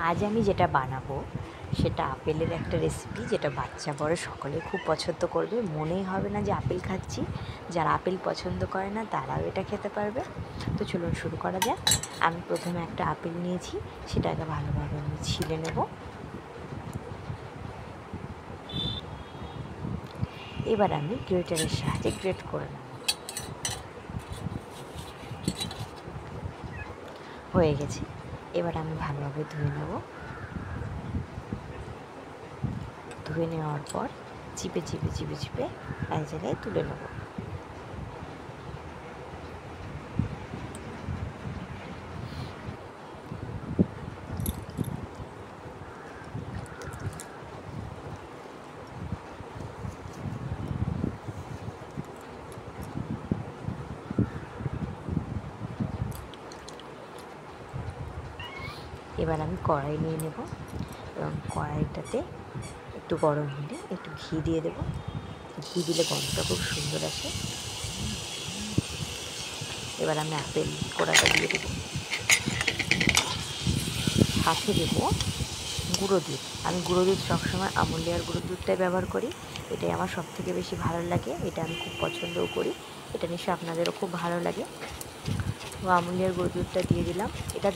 আজ আমি যেটা বানাবো সেটা আপেলের একটা রেসিপি, যেটা বাচ্চা বড় সকলে খুব পছন্দ করবে। মনেই হবে না যে আপেল খাচ্ছি। যারা আপেল পছন্দ করে না তারাও এটা খেতে পারবে। তো চলুন শুরু করা যাক। আমি প্রথমে একটা আপেল নিয়েছি, সেটাকে ভালোভাবে আমি ছিলে নেব। এবার আমি গ্রেটারের সাহায্যে গ্রেট করে নেব। হয়ে গেছে। এবার আমি ভালোভাবে ধুয়ে নেব। ধুয়ে নেওয়ার পর চিপে চিপে চিপে চিপে এক জায়গায় তুলে নেব। এবার আমি কড়াই নিয়ে নেব এবং কড়াইটাতে একটু গরম হলে একটু ঘি দিয়ে দেব। ঘি দিলে গন্ধটা খুব সুন্দর আসে। এবার আমি আপেল কোড়াটা দিয়ে দেবো, সাথে দেবো গুঁড়ো দুধ। আমি গুঁড়ো দুধ সবসময় আমুলিয়ার গুঁড়ো দুধটাই ব্যবহার করি। এটাই আমার সবথেকে বেশি ভালো লাগে, এটা আমি খুব পছন্দও করি। এটা নিশ্চয়ই আপনাদেরও খুব ভালো লাগে। তো আমুলিয়ার গুঁড়ো দুধটা দিয়ে দিলাম। এটা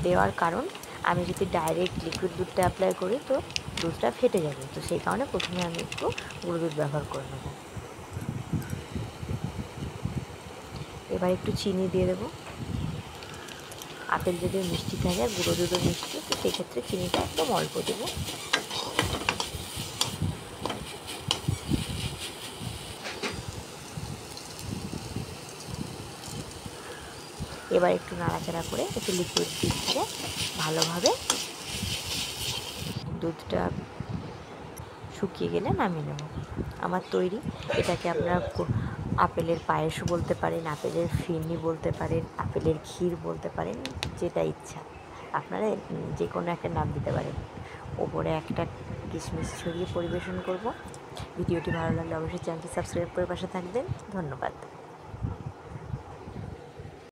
দেওয়ার কারণ, আমি যদি ডাইরেক্ট লিকুইড দুধটা অ্যাপ্লাই করি তো দুধটা ফেটে যাবে। তো সেই কারণে প্রথমে আমি একটু গুঁড়ো দুধ ব্যবহার করে নেব। এবার একটু চিনি দিয়ে দেবো। আপেল যদি মিষ্টি থাকে আর গুঁড়ো দুধও মিষ্টি, তো সেক্ষেত্রে চিনিটা একদম অল্প দেবো। এবার একটু নাড়াচাড়া করে একটু লিকুইড দিচ্ছে ভালোভাবে। দুধটা শুকিয়ে গেলে নামিয়ে নেব। আমার তৈরি। এটাকে আপনারা আপেলের পায়েসও বলতে পারেন, আপেলের ফিরনি বলতে পারেন, আপেলের ক্ষীর বলতে পারেন, যেটা ইচ্ছা আপনারা যে কোনো একটা নাম দিতে পারেন। ওপরে একটা কিশমিশ ছড়িয়ে পরিবেশন করব। ভিডিওটি ভালো লাগলে অবশ্যই চ্যানেলটি সাবস্ক্রাইব করে পাশে থাকবেন। ধন্যবাদ।